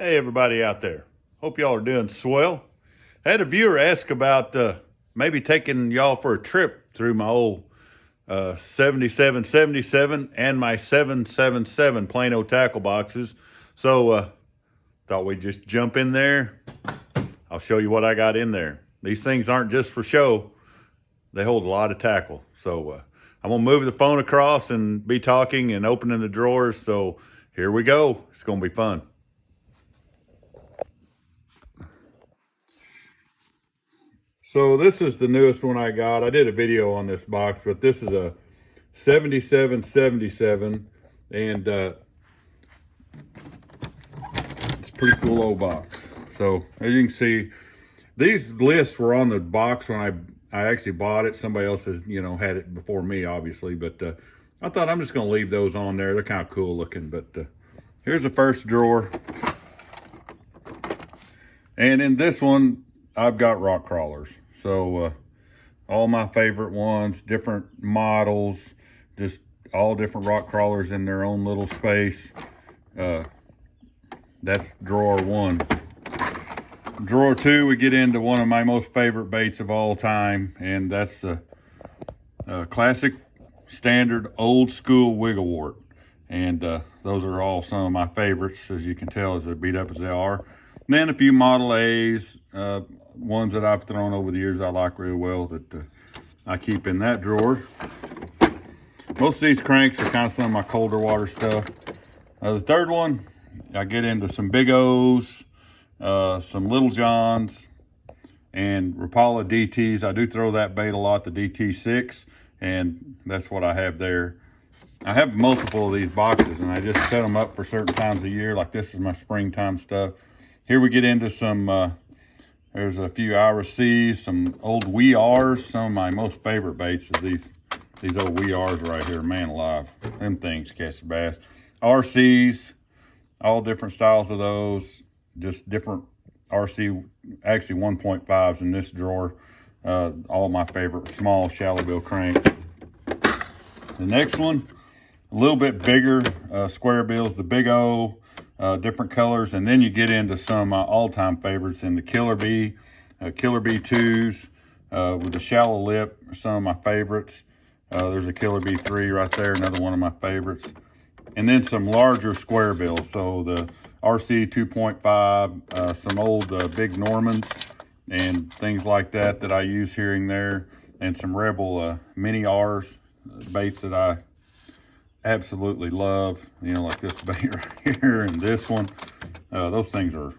Hey, everybody out there. Hope y'all are doing swell. I had a viewer ask about maybe taking y'all for a trip through my old 7777 and my 777 Plano tackle boxes. So thought we'd just jump in there. I'll show you what I got in there. These things aren't just for show. They hold a lot of tackle. So I'm going to move the phone across and be talking and opening the drawers. So here we go. It's going to be fun. So this is the newest one I got. I did a video on this box, but this is a 7777, and it's a pretty cool old box. So as you can see, these lists were on the box when I actually bought it. Somebody else had, had it before me, obviously, but I thought I'm just going to leave those on there. They're kind of cool looking, but here's the first drawer. And in this one, I've got rock crawlers. So all my favorite ones, different models, just all different rock crawlers in their own little space. That's drawer one. Drawer two, we get into one of my most favorite baits of all time, and that's a classic, standard, old school wigglewort. And those are all some of my favorites, as you can tell, as beat up as they are. And then a few Model A's, ones that I've thrown over the years I like really well that I keep in that drawer. Most of these cranks are kind of some of my colder water stuff. The third one, I get into some Big O's, some Little Johns, and Rapala DTs. I do throw that bait a lot, the DT6, and that's what I have there. I have multiple of these boxes, and I just set them up for certain times of year. Like this is my springtime stuff. Here we get into some, there's a few Irish C's, some old Wee R's. Some of my most favorite baits is these old Wee R's right here. Man alive, them things catch bass. RC's, all different styles of those, just different RC, actually 1.5s in this drawer. All my favorite small shallow bill cranks. The next one, a little bit bigger square bills, the Big O, different colors, and then you get into some of my all-time favorites in the Killer B 2s with the shallow lip, are some of my favorites. There's a Killer B 3 right there, another one of my favorites. And then some larger square bills, so the RC 2.5, some old Big Normans and things like that I use here and there, and some Rebel mini R's, baits that I absolutely love, like this bait right here and this one. Those things are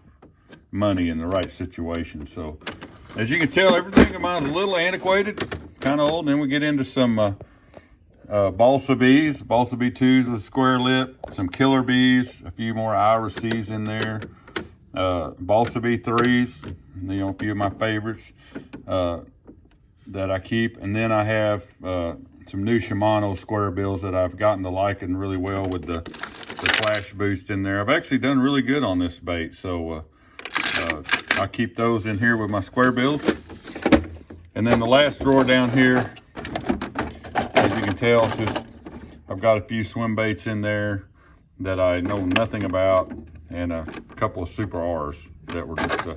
money in the right situation. So as you can tell, everything of mine is a little antiquated, kind of old. And then we get into some Balsa B's, Balsa B 2s with a square lip, some Killer B's, a few more Irish C's in there, Balsa B 3s, a few of my favorites that I keep. And then I have some new Shimano square bills that I've gotten to liking really well with the flash boost in there. I've actually done really good on this bait, so I keep those in here with my square bills. And then the last drawer down here, as you can tell, it's just I've got a few swim baits in there that I know nothing about, and a couple of Super R's that were just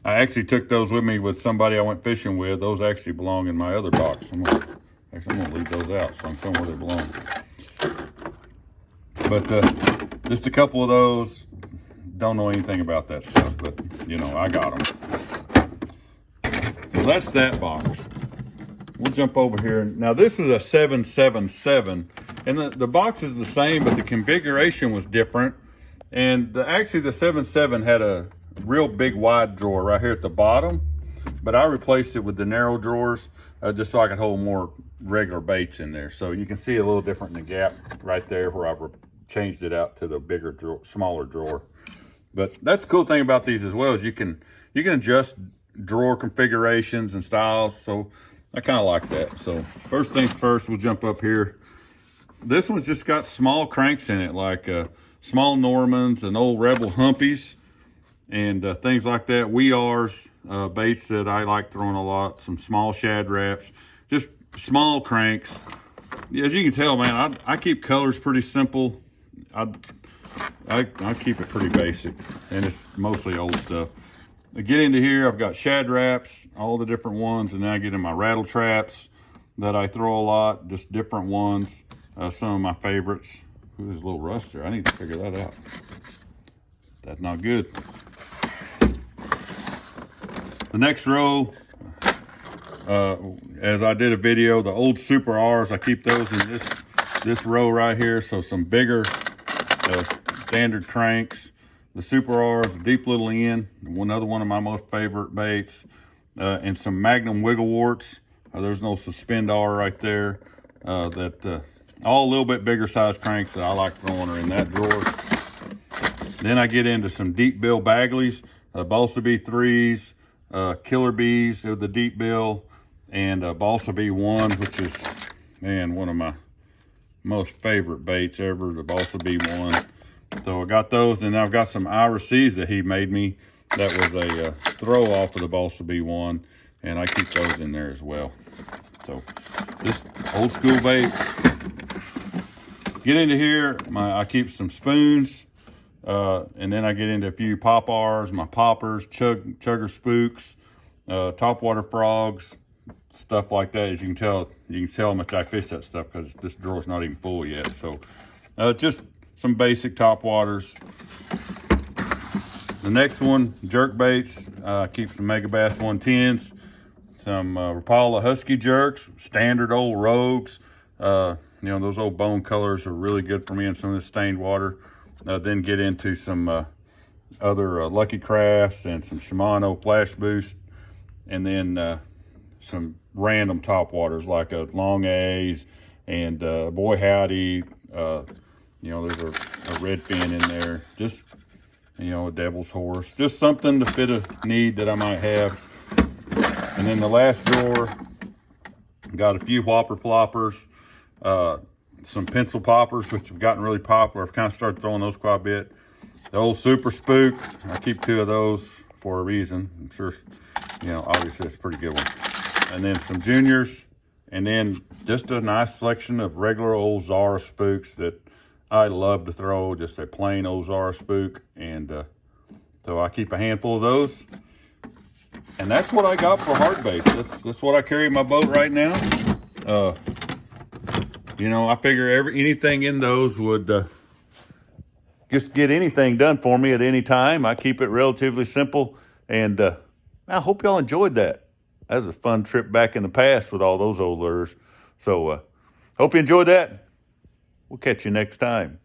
I actually took those with me with somebody I went fishing with. Those actually belong in my other box. I'm gonna leave those out so I'm showing where they belong. But just a couple of those. Don't know anything about that stuff, but I got them. So that's that box. We'll jump over here. Now this is a 777, and the box is the same, but the configuration was different. And actually the 7.7 had a real big wide drawer right here at the bottom, but I replaced it with the narrow drawers just so I could hold more regular baits in there. So you can see a little different in the gap right there where I've changed it out to the bigger drawer, smaller drawer. But that's the cool thing about these as well, is you can adjust drawer configurations and styles. So I kind of like that. So first things first, we'll jump up here. This one's just got small cranks in it, like small Normans and old Rebel Humpies and things like that. Wee R's, baits that I like throwing a lot, some small Shad Raps, just small cranks. As you can tell, man, I keep colors pretty simple. I keep it pretty basic, and it's mostly old stuff. I get into here, I've got shad wraps, all the different ones, and then I get in my rattle traps that I throw a lot, just different ones. Some of my favorites. Ooh, there's a little rust there. I need to figure that out. That's not good. The next row, as I did a video, the old Super R's, I keep those in this row right here. So some bigger standard cranks. The Super R's, a deep little end, another one of my most favorite baits, and some Magnum wiggle warts. There's no suspend R right there. All a little bit bigger size cranks that I like throwing are in that drawer. Then I get into some deep bill Bagleys, Balsa Bee 3s, Killer Bees with the deep bill, and Balsa Bee 1, which is, man, one of my most favorite baits ever, the Balsa Bee 1. So I got those, and I've got some Irises that he made me. That was a throw off of the Balsa Bee 1, and I keep those in there as well. So just old school baits. Get into here, I keep some spoons, and then I get into a few pop R's, my poppers, chugger spooks, topwater frogs, stuff like that. As you can tell how much I fish that stuff because this drawer's not even full yet. So just some basic top waters. The next one, jerk baits. Keep some Mega Bass 110s, some Rapala Husky jerks, standard old Rogues. You know, those old bone colors are really good for me in some of the stained water. Then get into some other Lucky Crafts and some Shimano Flash Boost, and then some random top waters like a Long A's and Boy Howdy. You know, there's a redfin in there. Just, you know, a Devil's Horse. Just something to fit a need that I might have. And then the last drawer, got a few whopper floppers, some pencil poppers, which have gotten really popular. I've kind of started throwing those quite a bit. The old Super Spook, I keep 2 of those for a reason. I'm sure, you know, obviously it's a pretty good one. And then some juniors, and then just a nice selection of regular old Zara spooks that I love to throw, just a plain old Zara spook. And so I keep a handful of those. And that's what I got for hard baits. That's what I carry in my boat right now. You know, I figure anything in those would just get anything done for me at any time. I keep it relatively simple. And I hope y'all enjoyed that. That was a fun trip back in the past with all those old lures. So hope you enjoyed that. We'll catch you next time.